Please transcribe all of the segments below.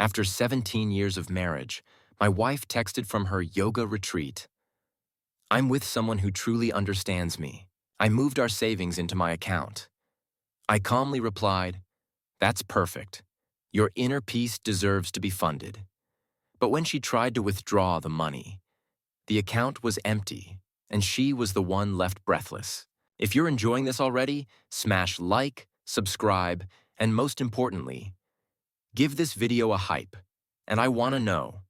After 17 years of marriage, my wife texted from her yoga retreat. "I'm with someone who truly understands me. I moved our savings into my account." I calmly replied, "That's perfect. Your inner peace deserves to be funded." But when she tried to withdraw the money, the account was empty, and she was the one left breathless. If you're enjoying this already, smash like, subscribe, and most importantly, give this video a hype. And I want to know,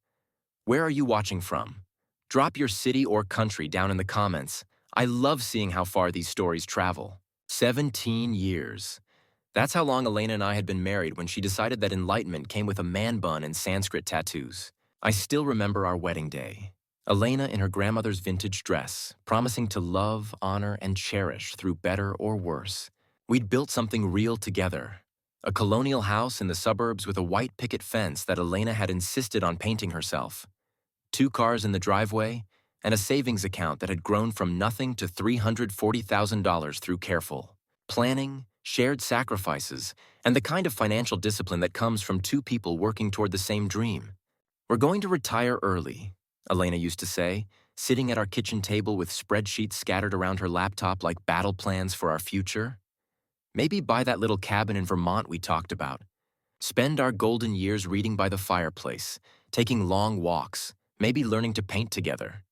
where are you watching from? Drop your city or country down in the comments. I love seeing how far these stories travel. 17 years. That's how long Elena and I had been married when she decided that enlightenment came with a man bun and Sanskrit tattoos. I still remember our wedding day. Elena in her grandmother's vintage dress, promising to love, honor, and cherish through better or worse. We'd built something real together. A colonial house in the suburbs with a white picket fence that Elena had insisted on painting herself. 2 cars in the driveway, and a savings account that had grown from nothing to $340,000 through careful planning, shared sacrifices, and the kind of financial discipline that comes from 2 people working toward the same dream. "We're going to retire early," Elena used to say, sitting at our kitchen table with spreadsheets scattered around her laptop like battle plans for our future. "Maybe buy that little cabin in Vermont we talked about. Spend our golden years reading by the fireplace, taking long walks, maybe learning to paint together."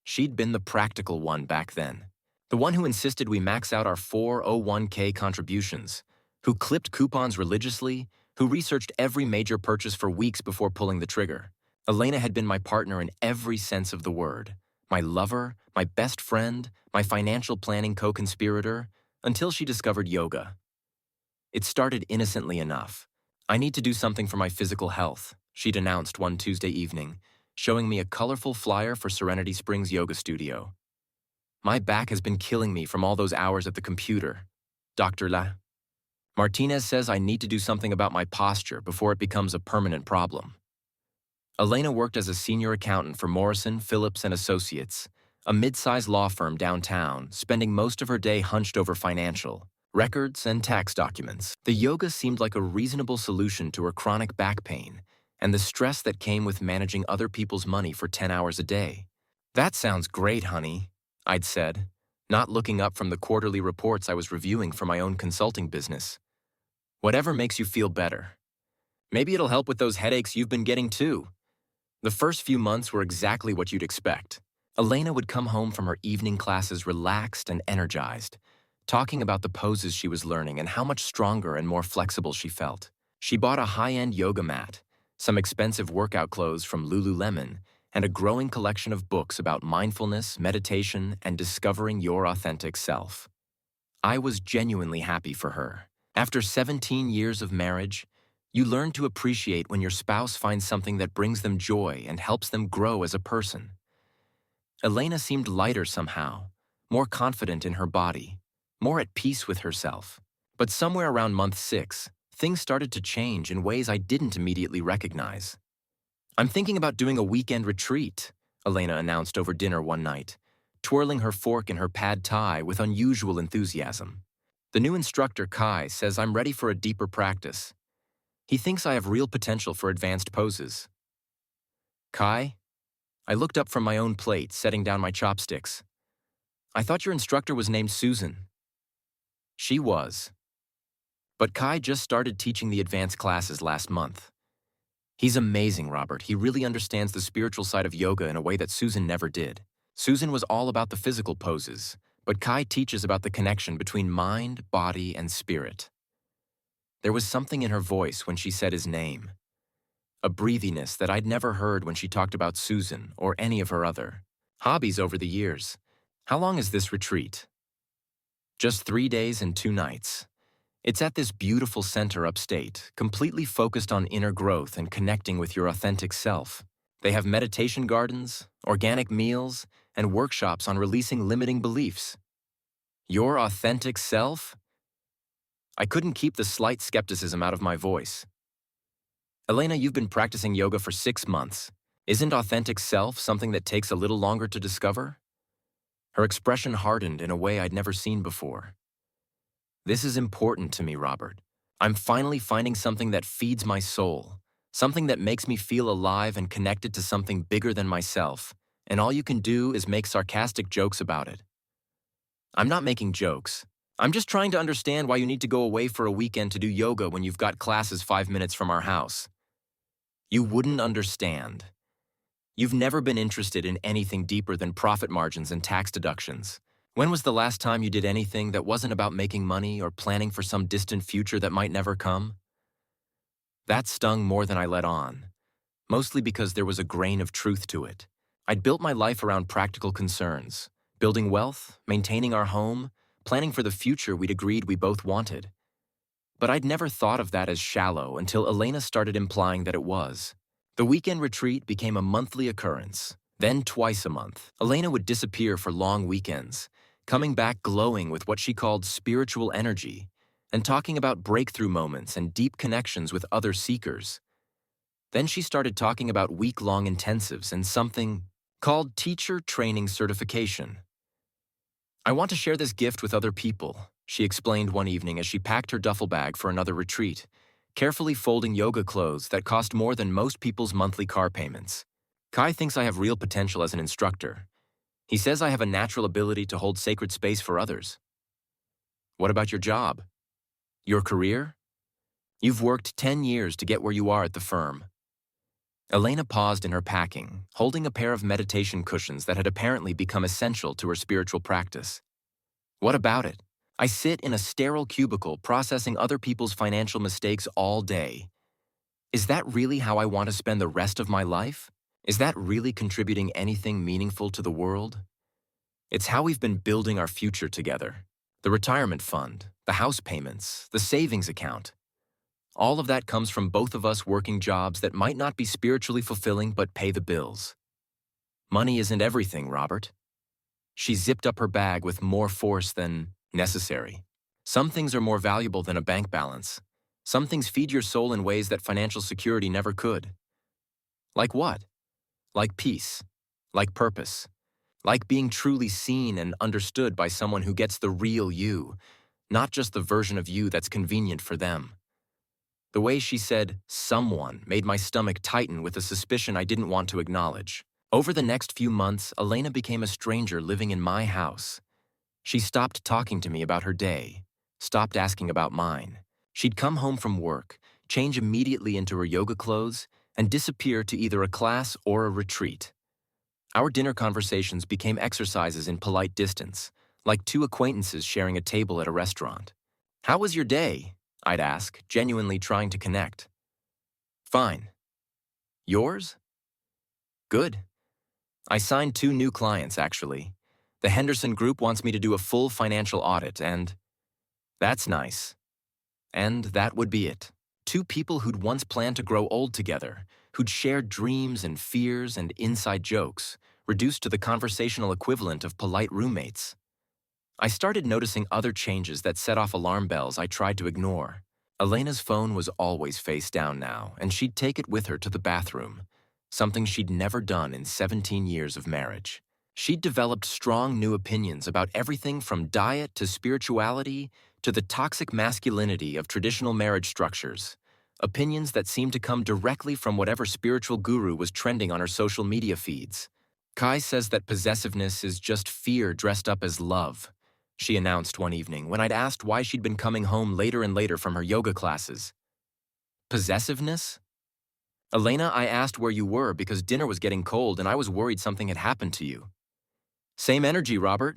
She'd been the practical one back then. The one who insisted we max out our 401k contributions, who clipped coupons religiously, who researched every major purchase for weeks before pulling the trigger. Elena had been my partner in every sense of the word. My lover, my best friend, my financial planning co-conspirator, until she discovered yoga. It started innocently enough. "I need to do something for my physical health," she'd announced one Tuesday evening, showing me a colorful flyer for Serenity Springs Yoga Studio. "My back has been killing me from all those hours at the computer. Dr. Martinez says I need to do something about my posture before it becomes a permanent problem." Elena worked as a senior accountant for Morrison, Phillips and Associates, a mid-sized law firm downtown, spending most of her day hunched over financial records and tax documents. The yoga seemed like a reasonable solution to her chronic back pain and the stress that came with managing other people's money for 10 hours a day. "That sounds great, honey," I'd said, not looking up from the quarterly reports I was reviewing for my own consulting business. "Whatever makes you feel better. Maybe it'll help with those headaches you've been getting too." The first few months were exactly what you'd expect. Elena would come home from her evening classes relaxed and energized, talking about the poses she was learning and how much stronger and more flexible she felt. She bought a high-end yoga mat, some expensive workout clothes from Lululemon, and a growing collection of books about mindfulness, meditation, and discovering your authentic self. I was genuinely happy for her. After 17 years of marriage, you learn to appreciate when your spouse finds something that brings them joy and helps them grow as a person. Elena seemed lighter somehow, more confident in her body, more at peace with herself. But somewhere around month 6, things started to change in ways I didn't immediately recognize. "I'm thinking about doing a weekend retreat," Elena announced over dinner one night, twirling her fork in her pad thai with unusual enthusiasm. "The new instructor, Kai, says I'm ready for a deeper practice. He thinks I have real potential for advanced poses." "Kai?" I looked up from my own plate, setting down my chopsticks. "I thought your instructor was named Susan." She was. But Kai just started teaching the advanced classes last month. "He's amazing, Robert. He really understands the spiritual side of yoga in a way that Susan never did. Susan was all about the physical poses, but Kai teaches about the connection between mind, body, and spirit." There was something in her voice when she said his name, a breathiness that I'd never heard when she talked about Susan or any of her other hobbies over the years. "How long is this retreat?" "Just 3 days and 2 nights. It's at this beautiful center upstate, completely focused on inner growth and connecting with your authentic self. They have meditation gardens, organic meals, and workshops on releasing limiting beliefs." "Your authentic self?" I couldn't keep the slight skepticism out of my voice. "Elena, you've been practicing yoga for 6 months. Isn't authentic self something that takes a little longer to discover?" Her expression hardened in a way I'd never seen before. "This is important to me, Robert. I'm finally finding something that feeds my soul, something that makes me feel alive and connected to something bigger than myself, and all you can do is make sarcastic jokes about it. I'm not making jokes. I'm just trying to understand why you need to go away for a weekend to do yoga when you've got classes 5 minutes from our house. You wouldn't understand. You've never been interested in anything deeper than profit margins and tax deductions. When was the last time you did anything that wasn't about making money or planning for some distant future that might never come? That stung more than I let on, mostly because there was a grain of truth to it. I'd built my life around practical concerns, building wealth, maintaining our home, planning for the future we'd agreed we both wanted. But I'd never thought of that as shallow until Elena started implying that it was. The weekend retreat became a monthly occurrence, then twice a month. Elena would disappear for long weekends, coming back glowing with what she called spiritual energy, and talking about breakthrough moments and deep connections with other seekers. Then she started talking about week-long intensives and something called teacher training certification. I want to share this gift with other people, she explained one evening as she packed her duffel bag for another retreat, carefully folding yoga clothes that cost more than most people's monthly car payments. Kai thinks I have real potential as an instructor. He says I have a natural ability to hold sacred space for others. What about your job? Your career? You've worked 10 years to get where you are at the firm. Elena paused in her packing, holding a pair of meditation cushions that had apparently become essential to her spiritual practice. What about it? I sit in a sterile cubicle processing other people's financial mistakes all day. Is that really how I want to spend the rest of my life? Is that really contributing anything meaningful to the world? It's how we've been building our future together. The retirement fund, the house payments, the savings account. All of that comes from both of us working jobs that might not be spiritually fulfilling but pay the bills. Money isn't everything, Robert. She zipped up her bag with more force than necessary. Some things are more valuable than a bank balance. Some things feed your soul in ways that financial security never could. Like what? Like peace. Like purpose. Like being truly seen and understood by someone who gets the real you, not just the version of you that's convenient for them. The way she said, someone, made my stomach tighten with a suspicion I didn't want to acknowledge. Over the next few months, Elena became a stranger living in my house. She stopped talking to me about her day, stopped asking about mine. She'd come home from work, change immediately into her yoga clothes, and disappear to either a class or a retreat. Our dinner conversations became exercises in polite distance, like two acquaintances sharing a table at a restaurant. How was your day? I'd ask, genuinely trying to connect. Fine. Yours? Good. I signed 2 new clients, actually. The Henderson Group wants me to do a full financial audit, and that's nice. And that would be it. 2 people who'd once planned to grow old together, who'd shared dreams and fears and inside jokes, reduced to the conversational equivalent of polite roommates. I started noticing other changes that set off alarm bells I tried to ignore. Elena's phone was always face down now, and she'd take it with her to the bathroom, something she'd never done in 17 years of marriage. She'd developed strong new opinions about everything from diet to spirituality to the toxic masculinity of traditional marriage structures, opinions that seemed to come directly from whatever spiritual guru was trending on her social media feeds. Kai says that possessiveness is just fear dressed up as love, she announced one evening when I'd asked why she'd been coming home later and later from her yoga classes. Possessiveness? Elena, I asked where you were because dinner was getting cold and I was worried something had happened to you. Same energy, Robert.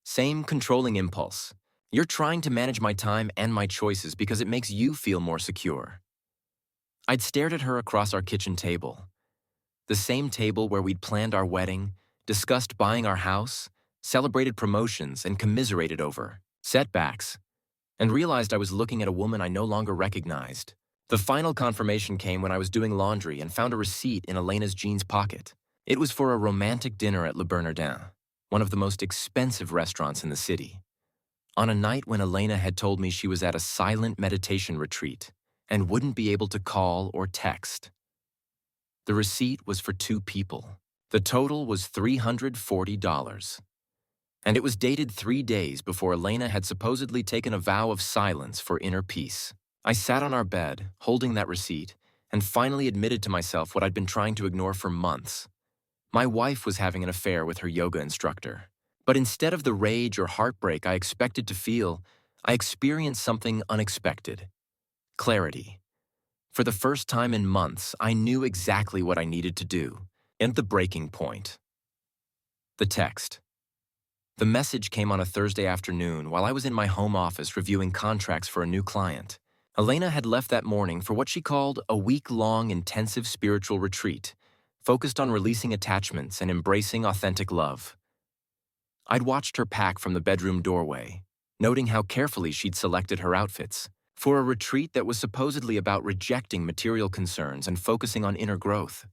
Same controlling impulse. You're trying to manage my time and my choices because it makes you feel more secure. I'd stared at her across our kitchen table. The same table where we'd planned our wedding, discussed buying our house, celebrated promotions, and commiserated over setbacks, and realized I was looking at a woman I no longer recognized. The final confirmation came when I was doing laundry and found a receipt in Elena's jeans pocket. It was for a romantic dinner at Le Bernardin, one of the most expensive restaurants in the city, on a night when Elena had told me she was at a silent meditation retreat and wouldn't be able to call or text. The receipt was for 2 people. The total was $340. And it was dated 3 days before Elena had supposedly taken a vow of silence for inner peace. I sat on our bed, holding that receipt, and finally admitted to myself what I'd been trying to ignore for months. My wife was having an affair with her yoga instructor. But instead of the rage or heartbreak I expected to feel, I experienced something unexpected: clarity. For the first time in months, I knew exactly what I needed to do, and the breaking point. The text. The message came on a Thursday afternoon while I was in my home office reviewing contracts for a new client. Elena had left that morning for what she called a week-long intensive spiritual retreat, focused on releasing attachments and embracing authentic love. I'd watched her pack from the bedroom doorway, noting how carefully she'd selected her outfits for a retreat that was supposedly about rejecting material concerns and focusing on inner growth.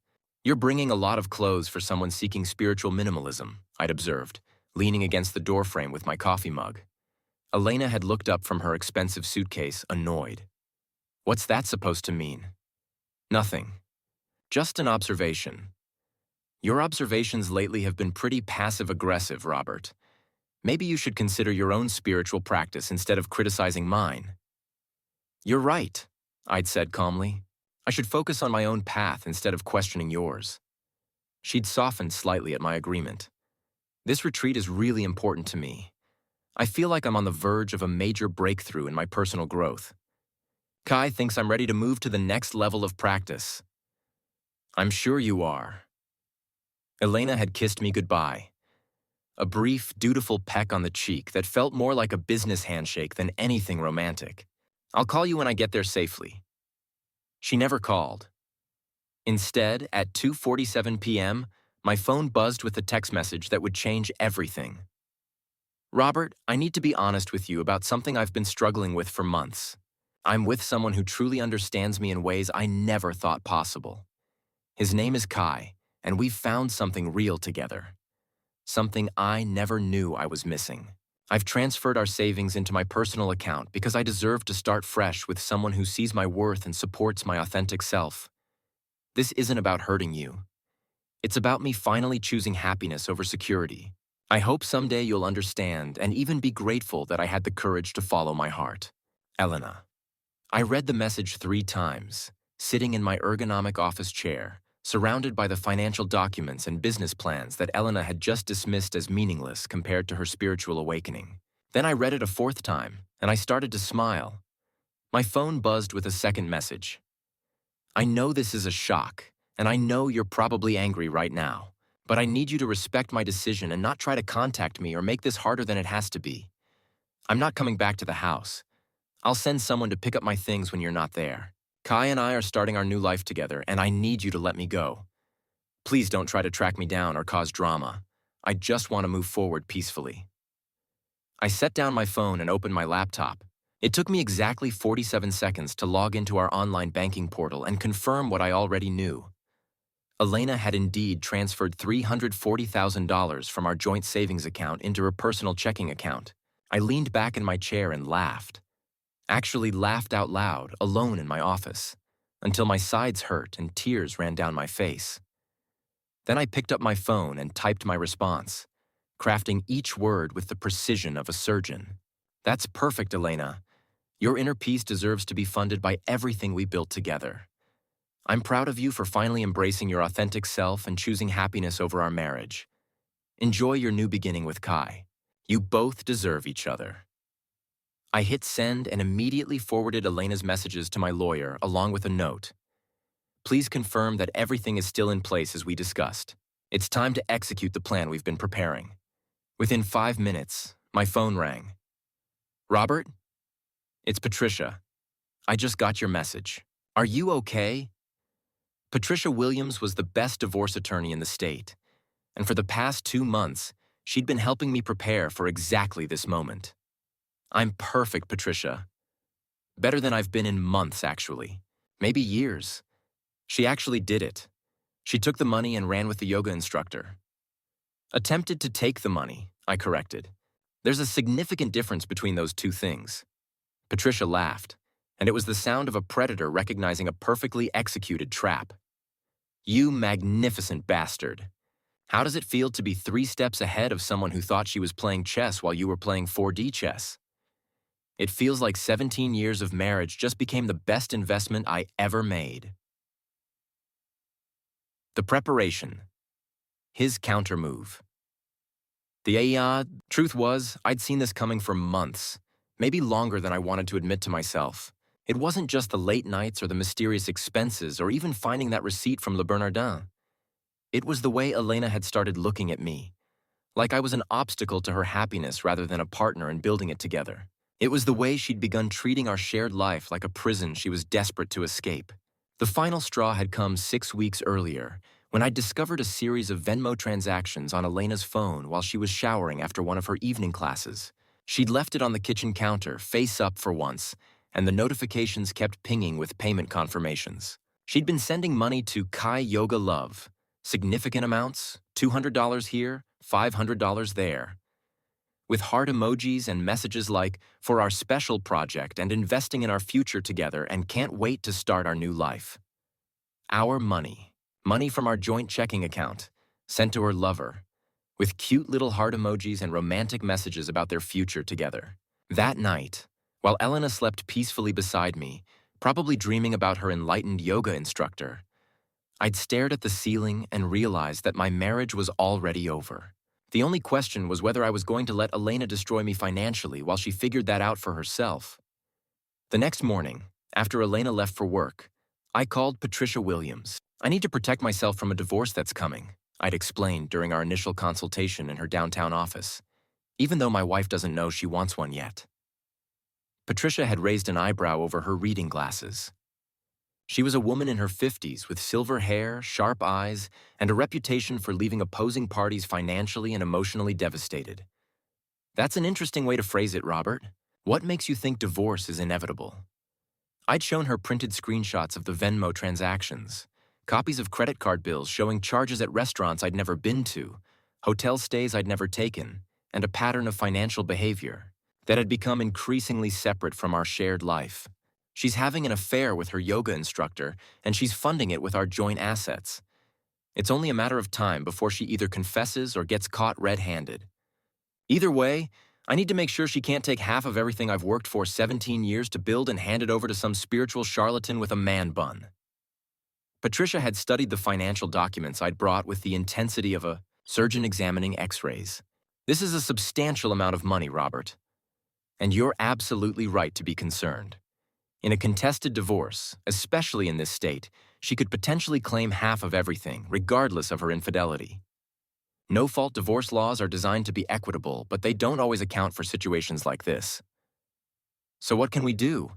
"You're bringing a lot of clothes for someone seeking spiritual minimalism," I'd observed, leaning against the doorframe with my coffee mug. Elena had looked up from her expensive suitcase, annoyed. "What's that supposed to mean?" "Nothing. Just an observation." "Your observations lately have been pretty passive-aggressive, Robert. Maybe you should consider your own spiritual practice instead of criticizing mine." "You're right," I'd said calmly. "I should focus on my own path instead of questioning yours." She'd softened slightly at my agreement. "This retreat is really important to me. I feel like I'm on the verge of a major breakthrough in my personal growth. Kai thinks I'm ready to move to the next level of practice." "I'm sure you are." Elena had kissed me goodbye. A brief, dutiful peck on the cheek that felt more like a business handshake than anything romantic. "I'll call you when I get there safely." She never called. Instead, at 2:47 p.m., my phone buzzed with a text message that would change everything. "Robert, I need to be honest with you about something I've been struggling with for months. I'm with someone who truly understands me in ways I never thought possible. His name is Kai, and we've found something real together. Something I never knew I was missing. I've transferred our savings into my personal account because I deserve to start fresh with someone who sees my worth and supports my authentic self. This isn't about hurting you. It's about me finally choosing happiness over security. I hope someday you'll understand and even be grateful that I had the courage to follow my heart. Elena." I read the message 3 times, sitting in my ergonomic office chair, surrounded by the financial documents and business plans that Elena had just dismissed as meaningless compared to her spiritual awakening. Then I read it a 4th time, and I started to smile. My phone buzzed with a second message. "I know this is a shock, and I know you're probably angry right now, but I need you to respect my decision and not try to contact me or make this harder than it has to be. I'm not coming back to the house. I'll send someone to pick up my things when you're not there. Kai and I are starting our new life together, and I need you to let me go. Please don't try to track me down or cause drama. I just want to move forward peacefully." I set down my phone and opened my laptop. It took me exactly 47 seconds to log into our online banking portal and confirm what I already knew. Elena had indeed transferred $340,000 from our joint savings account into her personal checking account. I leaned back in my chair and laughed. Actually laughed out loud, alone in my office, until my sides hurt and tears ran down my face. Then I picked up my phone and typed my response, crafting each word with the precision of a surgeon. "That's perfect, Elena. Your inner peace deserves to be funded by everything we built together. I'm proud of you for finally embracing your authentic self and choosing happiness over our marriage. Enjoy your new beginning with Kai. You both deserve each other." I hit send and immediately forwarded Elena's messages to my lawyer along with a note. "Please confirm that everything is still in place as we discussed. It's time to execute the plan we've been preparing." Within 5 minutes, my phone rang. "Robert? It's Patricia. I just got your message. Are you okay?" Patricia Williams was the best divorce attorney in the state, and for the past 2 months, she'd been helping me prepare for exactly this moment. "I'm perfect, Patricia. Better than I've been in months, actually. Maybe years." She actually did it. She took the money and ran with the yoga instructor. "Attempted to take the money," I corrected. "There's a significant difference between those two things." Patricia laughed, and it was the sound of a predator recognizing a perfectly executed trap. "You magnificent bastard. How does it feel to be 3 steps ahead of someone who thought she was playing chess while you were playing 4D chess? It feels like 17 years of marriage just became the best investment I ever made." The preparation. His counter-move. The truth was, I'd seen this coming for months, maybe longer than I wanted to admit to myself. It wasn't just the late nights or the mysterious expenses or even finding that receipt from Le Bernardin. It was the way Elena had started looking at me, like I was an obstacle to her happiness rather than a partner in building it together. It was the way she'd begun treating our shared life like a prison she was desperate to escape. The final straw had come 6 weeks earlier, when I discovered a series of Venmo transactions on Elena's phone while she was showering after one of her evening classes. She'd left it on the kitchen counter, face up for once, and the notifications kept pinging with payment confirmations. She'd been sending money to Kai Yoga Love, significant amounts, $200 here, $500 there, with heart emojis and messages like, for our special project and investing in our future together and can't wait to start our new life. Our money from our joint checking account, sent to her lover, with cute little heart emojis and romantic messages about their future together. That night, while Elena slept peacefully beside me, probably dreaming about her enlightened yoga instructor, I'd stared at the ceiling and realized that my marriage was already over. The only question was whether I was going to let Elena destroy me financially while she figured that out for herself. The next morning, after Elena left for work, I called Patricia Williams. I need to protect myself from a divorce that's coming, I'd explained during our initial consultation in her downtown office, even though my wife doesn't know she wants one yet. Patricia had raised an eyebrow over her reading glasses. She was a woman in her 50s with silver hair, sharp eyes, and a reputation for leaving opposing parties financially and emotionally devastated. That's an interesting way to phrase it, Robert. What makes you think divorce is inevitable? I'd shown her printed screenshots of the Venmo transactions, copies of credit card bills showing charges at restaurants I'd never been to, hotel stays I'd never taken, and a pattern of financial behavior that had become increasingly separate from our shared life. She's having an affair with her yoga instructor, and she's funding it with our joint assets. It's only a matter of time before she either confesses or gets caught red-handed. Either way, I need to make sure she can't take half of everything I've worked for 17 years to build and hand it over to some spiritual charlatan with a man bun. Patricia had studied the financial documents I'd brought with the intensity of a surgeon examining x-rays. This is a substantial amount of money, Robert. And you're absolutely right to be concerned. In a contested divorce, especially in this state, she could potentially claim half of everything, regardless of her infidelity. No-fault divorce laws are designed to be equitable, but they don't always account for situations like this. So what can we do?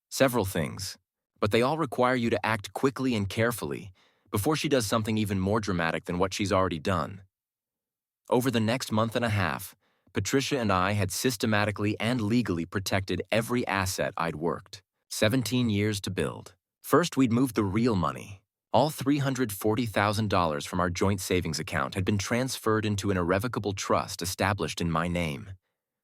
Several things, but they all require you to act quickly and carefully before she does something even more dramatic than what she's already done. Over the next month and a half, Patricia and I had systematically and legally protected every asset I'd worked. 17 years to build. First, we'd moved the real money. All $340,000 from our joint savings account had been transferred into an irrevocable trust established in my name,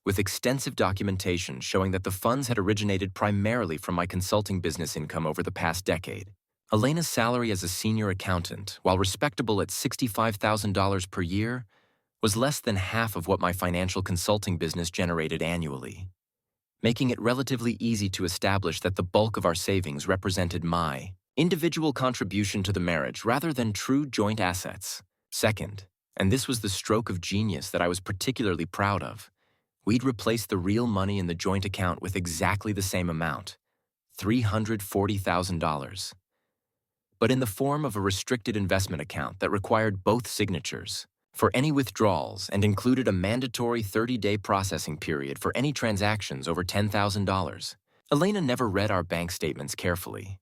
with extensive documentation showing that the funds had originated primarily from my consulting business income over the past decade. Elena's salary as a senior accountant, while respectable at $65,000 per year, was less than half of what my financial consulting business generated annually, making it relatively easy to establish that the bulk of our savings represented my individual contribution to the marriage rather than true joint assets. Second, and this was the stroke of genius that I was particularly proud of, we'd replaced the real money in the joint account with exactly the same amount, $340,000, but in the form of a restricted investment account that required both signatures for any withdrawals and included a mandatory 30-day processing period for any transactions over $10,000. Elena never read our bank statements carefully.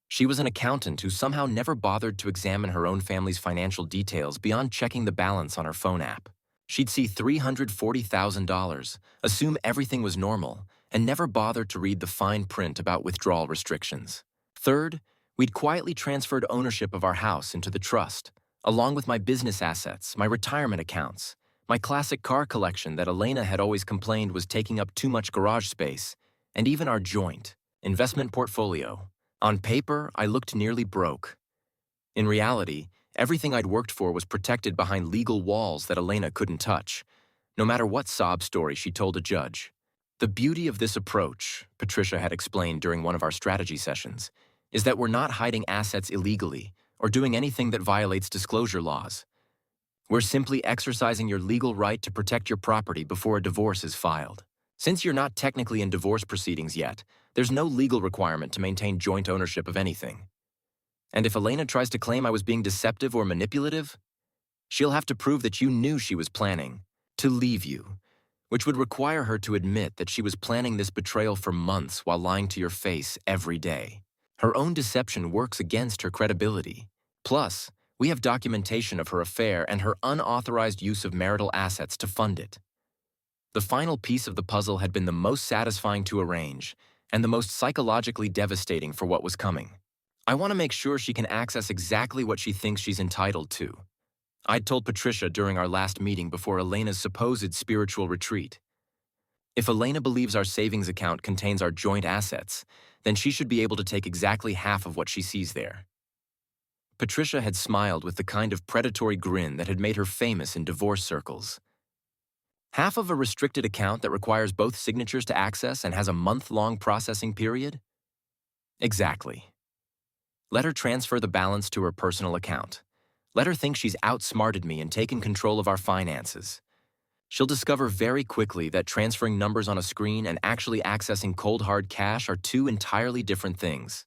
She was an accountant who somehow never bothered to examine her own family's financial details beyond checking the balance on her phone app. She'd see $340,000, assume everything was normal, and never bothered to read the fine print about withdrawal restrictions. Third, we'd quietly transferred ownership of our house into the trust, along with my business assets, my retirement accounts, my classic car collection that Elena had always complained was taking up too much garage space, and even our joint investment portfolio. On paper, I looked nearly broke. In reality, everything I'd worked for was protected behind legal walls that Elena couldn't touch, no matter what sob story she told a judge. The beauty of this approach, Patricia had explained during one of our strategy sessions, is that we're not hiding assets illegally. or doing anything that violates disclosure laws. We're simply exercising your legal right to protect your property before a divorce is filed. Since you're not technically in divorce proceedings yet, there's no legal requirement to maintain joint ownership of anything. And if Elena tries to claim I was being deceptive or manipulative, she'll have to prove that you knew she was planning to leave you, which would require her to admit that she was planning this betrayal for months while lying to your face every day. Her own deception works against her credibility. Plus, we have documentation of her affair and her unauthorized use of marital assets to fund it. The final piece of the puzzle had been the most satisfying to arrange and the most psychologically devastating for what was coming. I want to make sure she can access exactly what she thinks she's entitled to. I'd told Patricia during our last meeting before Elena's supposed spiritual retreat. If Elena believes our savings account contains our joint assets, then she should be able to take exactly half of what she sees there. Patricia had smiled with the kind of predatory grin that had made her famous in divorce circles. Half of a restricted account that requires both signatures to access and has a month-long processing period? Exactly. Let her transfer the balance to her personal account. Let her think she's outsmarted me and taken control of our finances. She'll discover very quickly that transferring numbers on a screen and actually accessing cold hard cash are two entirely different things.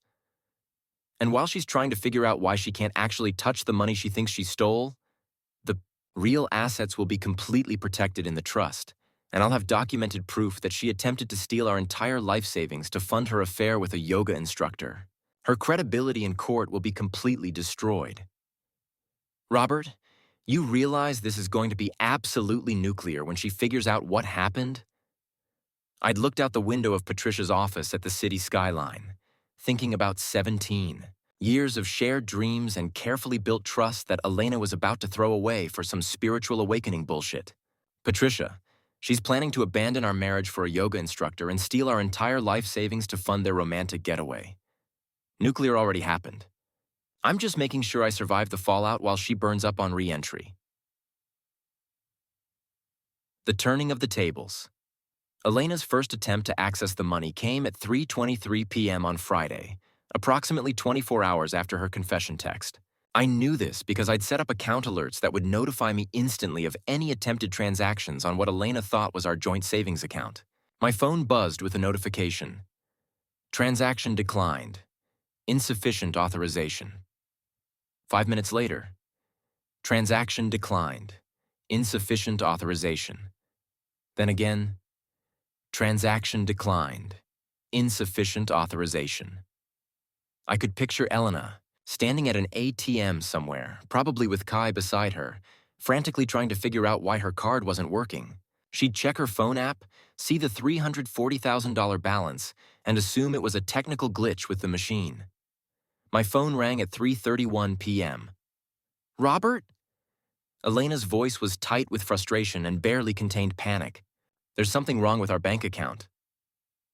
And while she's trying to figure out why she can't actually touch the money she thinks she stole, the real assets will be completely protected in the trust, and I'll have documented proof that she attempted to steal our entire life savings to fund her affair with a yoga instructor. Her credibility in court will be completely destroyed. Robert, you realize this is going to be absolutely nuclear when she figures out what happened? I'd looked out the window of Patricia's office at the city skyline, thinking about 17 years of shared dreams and carefully built trust that Elena was about to throw away for some spiritual awakening bullshit. Patricia, she's planning to abandon our marriage for a yoga instructor and steal our entire life savings to fund their romantic getaway. Nuclear already happened. I'm just making sure I survive the fallout while she burns up on re-entry. The turning of the tables. Elena's first attempt to access the money came at 3:23 p.m. on Friday, approximately 24 hours after her confession text. I knew this because I'd set up account alerts that would notify me instantly of any attempted transactions on what Elena thought was our joint savings account. My phone buzzed with a notification. Transaction declined. Insufficient authorization. 5 minutes later, transaction declined. Insufficient authorization. Then again, transaction declined. Insufficient authorization. I could picture Elena standing at an ATM somewhere, probably with Kai beside her, frantically trying to figure out why her card wasn't working. She'd check her phone app, see the $340,000 balance, and assume it was a technical glitch with the machine. My phone rang at 3:31 p.m. Robert? Elena's voice was tight with frustration and barely contained panic. There's something wrong with our bank account.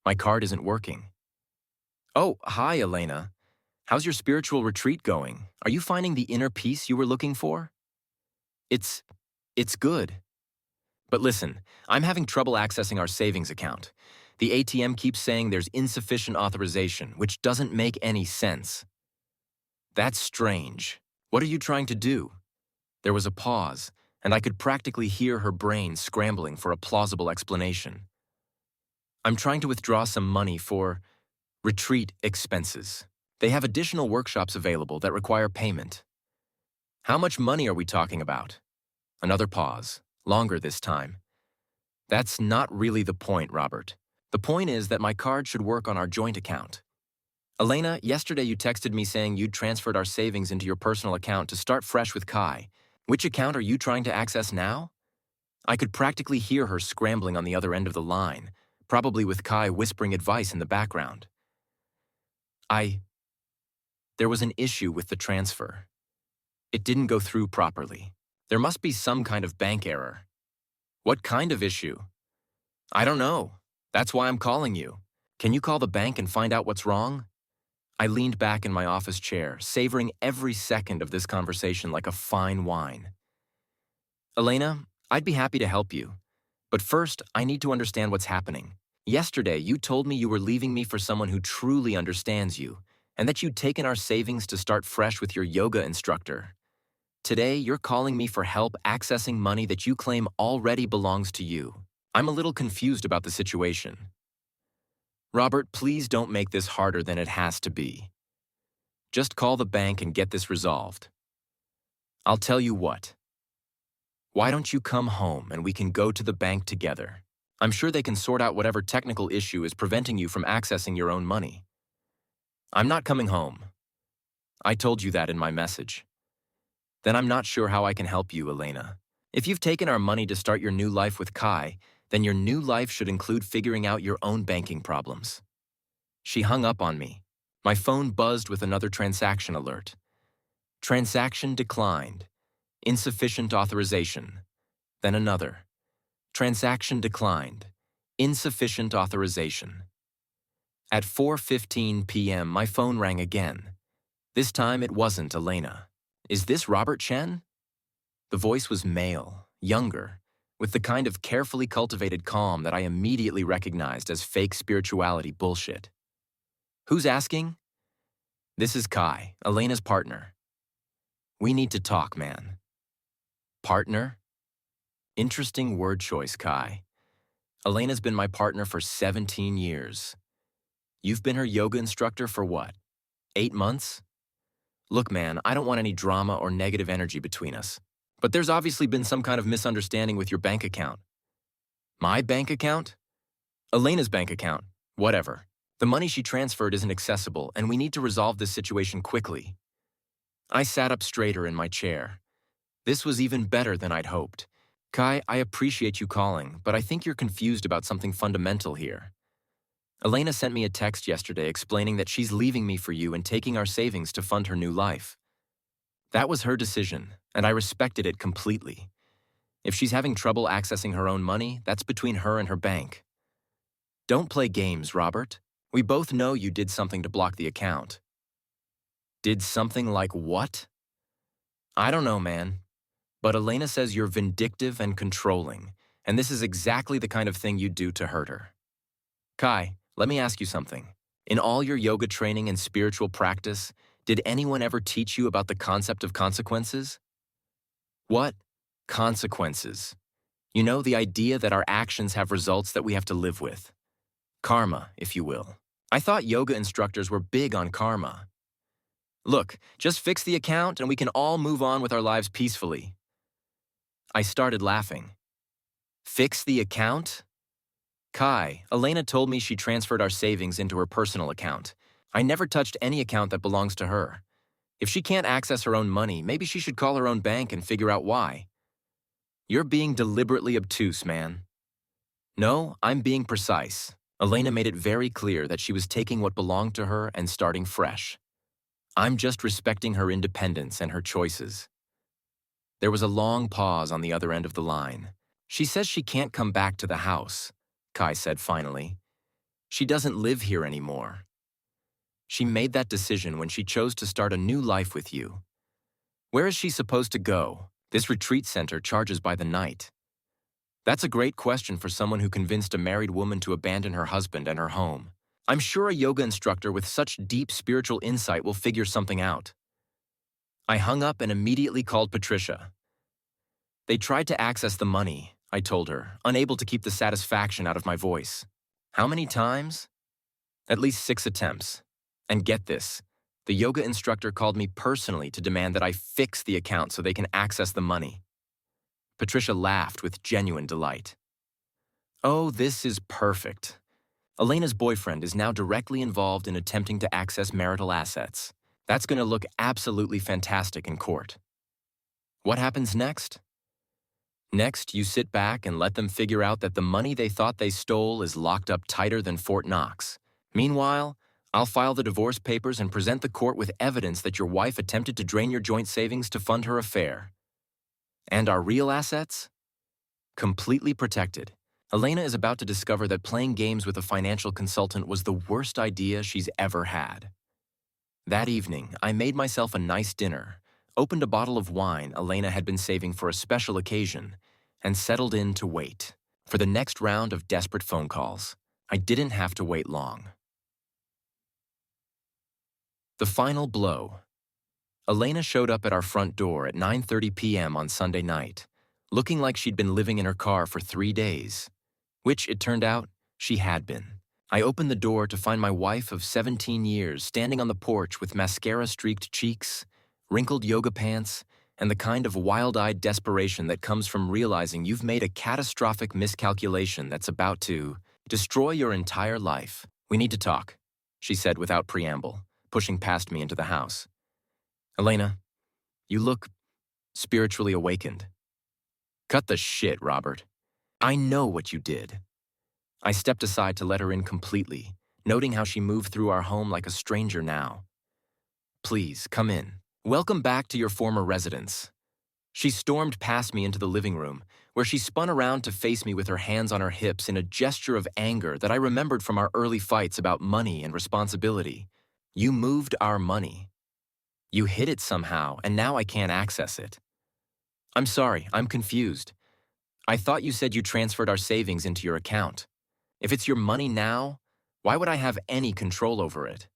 My card isn't working. Oh, hi, Elena. How's your spiritual retreat going? Are you finding the inner peace you were looking for? It's good. But listen, I'm having trouble accessing our savings account. The ATM keeps saying there's insufficient authorization, which doesn't make any sense. That's strange. What are you trying to do? There was a pause, and I could practically hear her brain scrambling for a plausible explanation. I'm trying to withdraw some money for retreat expenses. They have additional workshops available that require payment. How much money are we talking about? Another pause, longer this time. That's not really the point, Robert. The point is that my card should work on our joint account. Elena, yesterday you texted me saying you'd transferred our savings into your personal account to start fresh with Kai. Which account are you trying to access now? I could practically hear her scrambling on the other end of the line, probably with Kai whispering advice in the background. There was an issue with the transfer. It didn't go through properly. There must be some kind of bank error. What kind of issue? I don't know. That's why I'm calling you. Can you call the bank and find out what's wrong? I leaned back in my office chair, savoring every second of this conversation like a fine wine. Elena, I'd be happy to help you. But first, I need to understand what's happening. Yesterday, you told me you were leaving me for someone who truly understands you, and that you'd taken our savings to start fresh with your yoga instructor. Today, you're calling me for help accessing money that you claim already belongs to you. I'm a little confused about the situation. Robert, please don't make this harder than it has to be. Just call the bank and get this resolved. I'll tell you what. Why don't you come home and we can go to the bank together? I'm sure they can sort out whatever technical issue is preventing you from accessing your own money. I'm not coming home. I told you that in my message. Then I'm not sure how I can help you, Elena. If you've taken our money to start your new life with Kai, then your new life should include figuring out your own banking problems. She hung up on me. My phone buzzed with another transaction alert. Transaction declined. Insufficient authorization. Then another. Transaction declined. Insufficient authorization. At 4:15 p.m., my phone rang again. This time it wasn't Elena. Is this Robert Chen? The voice was male, younger, with the kind of carefully cultivated calm that I immediately recognized as fake spirituality bullshit. Who's asking? This is Kai, Elena's partner. We need to talk, man. Partner? Interesting word choice, Kai. Elena's been my partner for 17 years. You've been her yoga instructor for what? 8 months? Look, man, I don't want any drama or negative energy between us. But there's obviously been some kind of misunderstanding with your bank account. My bank account? Elena's bank account. Whatever. The money she transferred isn't accessible, and we need to resolve this situation quickly. I sat up straighter in my chair. This was even better than I'd hoped. Kai, I appreciate you calling, but I think you're confused about something fundamental here. Elena sent me a text yesterday explaining that she's leaving me for you and taking our savings to fund her new life. That was her decision, and I respected it completely. If she's having trouble accessing her own money, that's between her and her bank. Don't play games, Robert. We both know you did something to block the account. Did something like what? I don't know, man. But Elena says you're vindictive and controlling, and this is exactly the kind of thing you'd do to hurt her. Kai, let me ask you something. In all your yoga training and spiritual practice, did anyone ever teach you about the concept of consequences? What? Consequences. You know, the idea that our actions have results that we have to live with. Karma, if you will. I thought yoga instructors were big on karma. Look, just fix the account and we can all move on with our lives peacefully. I started laughing. Fix the account? Kai, Elena told me she transferred our savings into her personal account. I never touched any account that belongs to her. If she can't access her own money, maybe she should call her own bank and figure out why. You're being deliberately obtuse, man. No, I'm being precise. Elena made it very clear that she was taking what belonged to her and starting fresh. I'm just respecting her independence and her choices. There was a long pause on the other end of the line. She says she can't come back to the house, Kai said finally. She doesn't live here anymore. She made that decision when she chose to start a new life with you. Where is she supposed to go? This retreat center charges by the night. That's a great question for someone who convinced a married woman to abandon her husband and her home. I'm sure a yoga instructor with such deep spiritual insight will figure something out. I hung up and immediately called Patricia. They tried to access the money, I told her, unable to keep the satisfaction out of my voice. How many times? At least 6 attempts. And get this, the yoga instructor called me personally to demand that I fix the account so they can access the money. Patricia laughed with genuine delight. Oh, this is perfect. Elena's boyfriend is now directly involved in attempting to access marital assets. That's going to look absolutely fantastic in court. What happens next? Next, you sit back and let them figure out that the money they thought they stole is locked up tighter than Fort Knox. Meanwhile, I'll file the divorce papers and present the court with evidence that your wife attempted to drain your joint savings to fund her affair. And our real assets? Completely protected. Elena is about to discover that playing games with a financial consultant was the worst idea she's ever had. That evening, I made myself a nice dinner, opened a bottle of wine Elena had been saving for a special occasion, and settled in to wait for the next round of desperate phone calls. I didn't have to wait long. The final blow. Elena showed up at our front door at 9:30 p.m. on Sunday night, looking like she'd been living in her car for 3 days, which, it turned out, she had been. I opened the door to find my wife of 17 years standing on the porch with mascara-streaked cheeks, wrinkled yoga pants, and the kind of wild-eyed desperation that comes from realizing you've made a catastrophic miscalculation that's about to destroy your entire life. "We need to talk," she said without preamble, pushing past me into the house. "Elena, you look spiritually awakened." "Cut the shit, Robert. I know what you did." I stepped aside to let her in completely, noting how she moved through our home like a stranger now. "Please, come in. Welcome back to your former residence." She stormed past me into the living room, where she spun around to face me with her hands on her hips in a gesture of anger that I remembered from our early fights about money and responsibility. "You moved our money. You hid it somehow, and now I can't access it." "I'm sorry, I'm confused. I thought you said you transferred our savings into your account. If it's your money now, why would I have any control over it?"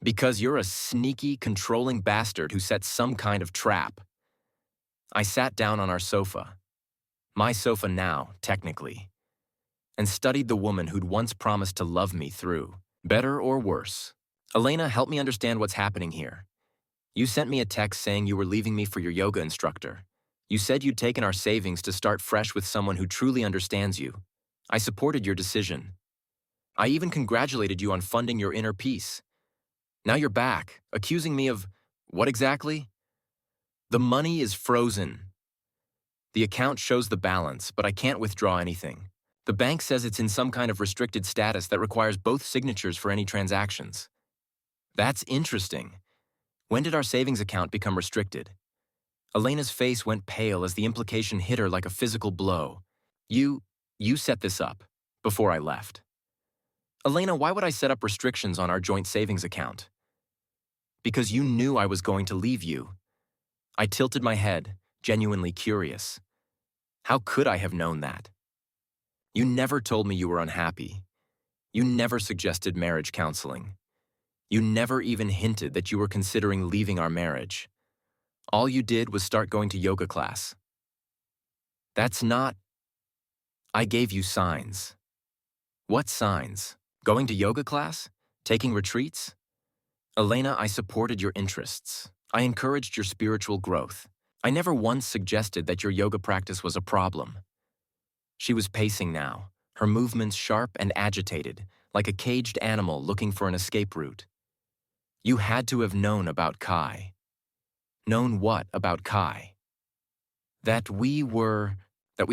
"Because you're a sneaky, controlling bastard who set some kind of trap." I sat down on our sofa, my sofa now, technically, and studied the woman who'd once promised to love me through, better or worse. "Elena, help me understand what's happening here. You sent me a text saying you were leaving me for your yoga instructor. You said you'd taken our savings to start fresh with someone who truly understands you. I supported your decision. I even congratulated you on funding your inner peace. Now you're back, accusing me of what exactly?" "The money is frozen. The account shows the balance, but I can't withdraw anything. The bank says it's in some kind of restricted status that requires both signatures for any transactions." "That's interesting. When did our savings account become restricted?" Elena's face went pale as the implication hit her like a physical blow. You set this up, before I left." "Elena, why would I set up restrictions on our joint savings account?" "Because you knew I was going to leave you." I tilted my head, genuinely curious. "How could I have known that?" "You never told me you were unhappy. You never suggested marriage counseling. You never even hinted that you were considering leaving our marriage. All you did was start going to yoga class." "That's not—" "I gave you signs." "What signs? Going to yoga class? Taking retreats?" "Elena, I supported your interests. I encouraged your spiritual growth. I never once suggested that your yoga practice was a problem." She was pacing now, her movements sharp and agitated, like a caged animal looking for an escape route. "You had to have known about Kai." "Known what about Kai?" That we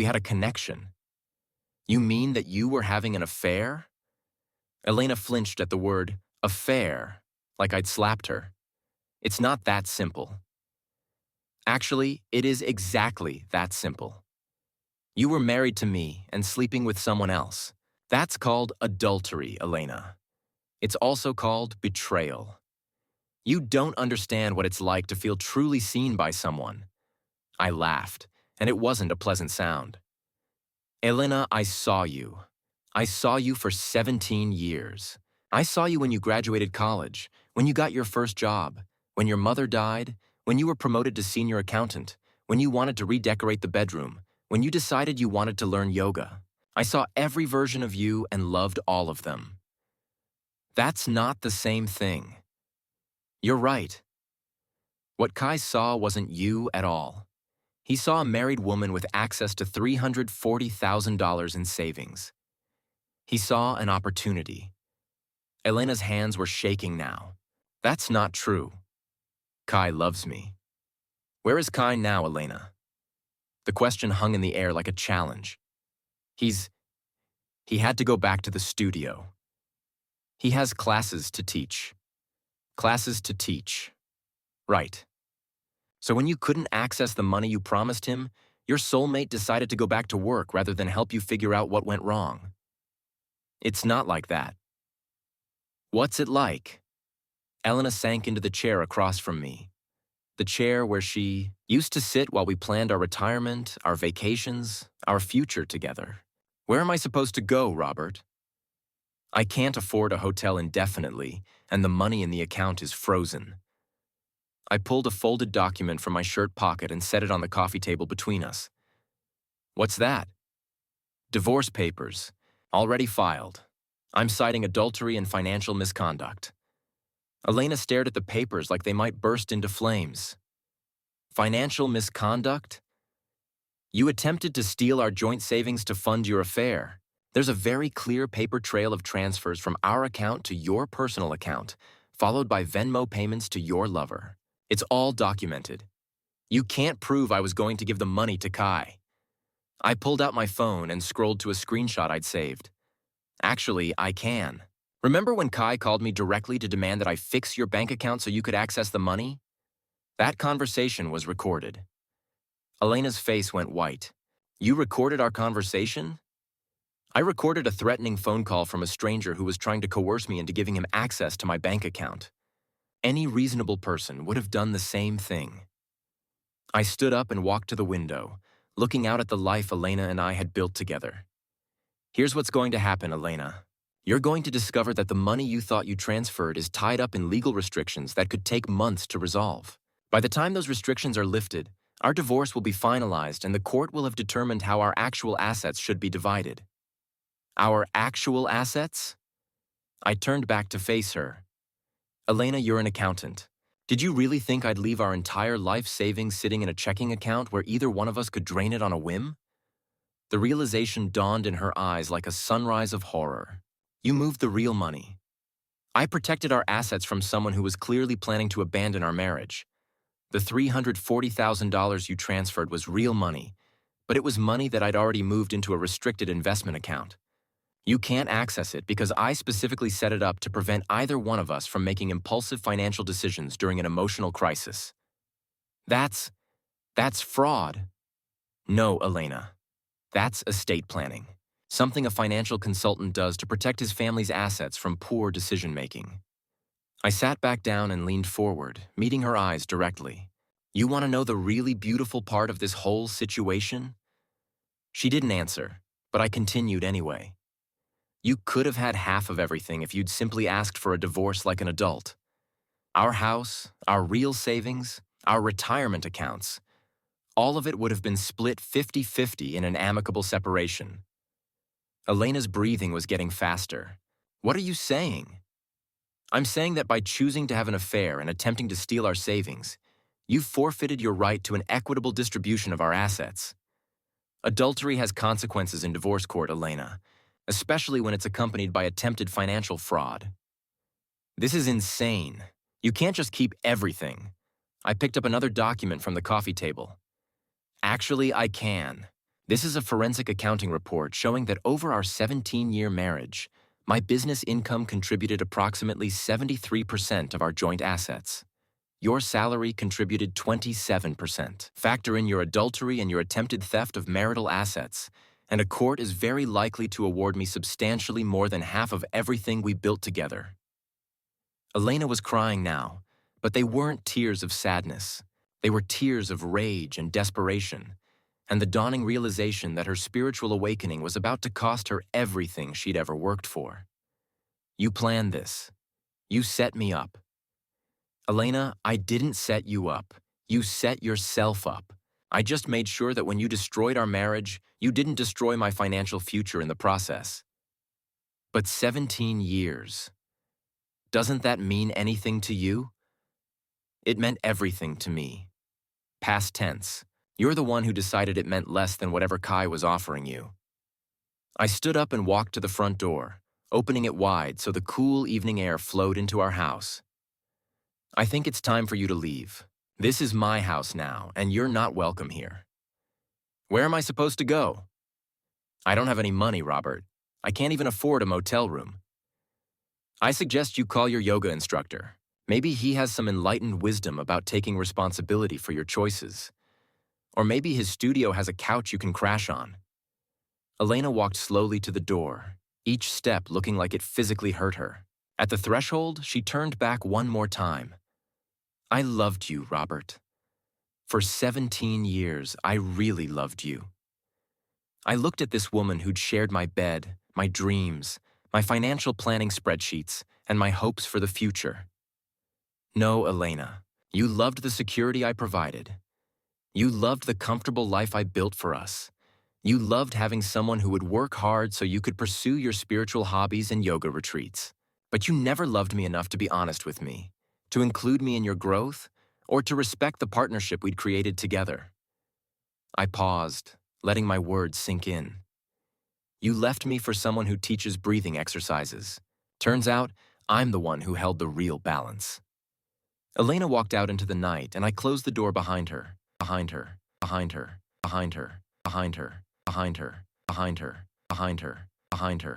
had a connection." "You mean that you were having an affair?" Elena flinched at the word affair, like I'd slapped her. "It's not that simple." "Actually, it is exactly that simple. You were married to me and sleeping with someone else. That's called adultery, Elena. It's also called betrayal. You don't understand what it's like to feel truly seen by someone." I laughed, and it wasn't a pleasant sound. "Elena, I saw you. I saw you for 17 years. I saw you when you graduated college, when you got your first job, when your mother died, when you were promoted to senior accountant, when you wanted to redecorate the bedroom, when you decided you wanted to learn yoga. I saw every version of you and loved all of them." "That's not the same thing." "You're right. What Kai saw wasn't you at all. He saw a married woman with access to $340,000 in savings. He saw an opportunity." Elena's hands were shaking now. "That's not true. Kai loves me." "Where is Kai now, Elena?" The question hung in the air like a challenge. He had to go back to the studio. He has classes to teach." "Classes to teach. Right. So when you couldn't access the money you promised him, your soulmate decided to go back to work rather than help you figure out what went wrong." "It's not like that." "What's it like?" Elena sank into the chair across from me. The chair where she used to sit while we planned our retirement, our vacations, our future together. "Where am I supposed to go, Robert?" I can't afford a hotel indefinitely, and the money in the account is frozen. I pulled a folded document from my shirt pocket and set it on the coffee table between us. What's that? Divorce papers. Already filed. I'm citing adultery and financial misconduct. Elena stared at the papers like they might burst into flames. Financial misconduct? You attempted to steal our joint savings to fund your affair. There's a very clear paper trail of transfers from our account to your personal account, followed by Venmo payments to your lover. It's all documented. You can't prove I was going to give the money to Kai. I pulled out my phone and scrolled to a screenshot I'd saved. Actually, I can. Remember when Kai called me directly to demand that I fix your bank account so you could access the money? That conversation was recorded. Elena's face went white. You recorded our conversation? I recorded a threatening phone call from a stranger who was trying to coerce me into giving him access to my bank account. Any reasonable person would have done the same thing. I stood up and walked to the window, looking out at the life Elena and I had built together. Here's what's going to happen, Elena. You're going to discover that the money you thought you transferred is tied up in legal restrictions that could take months to resolve. By the time those restrictions are lifted, our divorce will be finalized and the court will have determined how our actual assets should be divided. Our actual assets? I turned back to face her. Elena, you're an accountant. Did you really think I'd leave our entire life savings sitting in a checking account where either one of us could drain it on a whim? The realization dawned in her eyes like a sunrise of horror. You moved the real money. I protected our assets from someone who was clearly planning to abandon our marriage. The $340,000 you transferred was real money, but it was money that I'd already moved into a restricted investment account. You can't access it because I specifically set it up to prevent either one of us from making impulsive financial decisions during an emotional crisis. That's fraud. No, Elena. That's estate planning. Something a financial consultant does to protect his family's assets from poor decision-making. I sat back down and leaned forward, meeting her eyes directly. You want to know the really beautiful part of this whole situation? She didn't answer, but I continued anyway. You could have had half of everything if you'd simply asked for a divorce like an adult. Our house, our real savings, our retirement accounts, all of it would have been split 50-50 in an amicable separation. Elena's breathing was getting faster. What are you saying? I'm saying that by choosing to have an affair and attempting to steal our savings, you've forfeited your right to an equitable distribution of our assets. Adultery has consequences in divorce court, Elena, especially when it's accompanied by attempted financial fraud. This is insane. You can't just keep everything. I picked up another document from the coffee table. Actually, I can. This is a forensic accounting report showing that over our 17-year marriage, my business income contributed approximately 73% of our joint assets. Your salary contributed 27%. Factor in your adultery and your attempted theft of marital assets, and a court is very likely to award me substantially more than half of everything we built together. Elena was crying now, but they weren't tears of sadness. They were tears of rage and desperation, and the dawning realization that her spiritual awakening was about to cost her everything she'd ever worked for. You planned this. You set me up. Elena, I didn't set you up. You set yourself up. I just made sure that when you destroyed our marriage, you didn't destroy my financial future in the process. But 17 years. Doesn't that mean anything to you? It meant everything to me. Past tense. You're the one who decided it meant less than whatever Kai was offering you. I stood up and walked to the front door, opening it wide so the cool evening air flowed into our house. I think it's time for you to leave. This is my house now, and you're not welcome here. Where am I supposed to go? I don't have any money, Robert. I can't even afford a motel room. I suggest you call your yoga instructor. Maybe he has some enlightened wisdom about taking responsibility for your choices. Or maybe his studio has a couch you can crash on. Elena walked slowly to the door, each step looking like it physically hurt her. At the threshold, she turned back one more time. I loved you, Robert. For 17 years, I really loved you. I looked at this woman who'd shared my bed, my dreams, my financial planning spreadsheets, and my hopes for the future. No, Elena, you loved the security I provided. You loved the comfortable life I built for us. You loved having someone who would work hard so you could pursue your spiritual hobbies and yoga retreats. But you never loved me enough to be honest with me, to include me in your growth, or to respect the partnership we'd created together. I paused, letting my words sink in. You left me for someone who teaches breathing exercises. Turns out, I'm the one who held the real balance. Elena walked out into the night, and I closed the door behind her, behind her, behind her, behind her, behind her, behind her, behind her, behind her, behind her.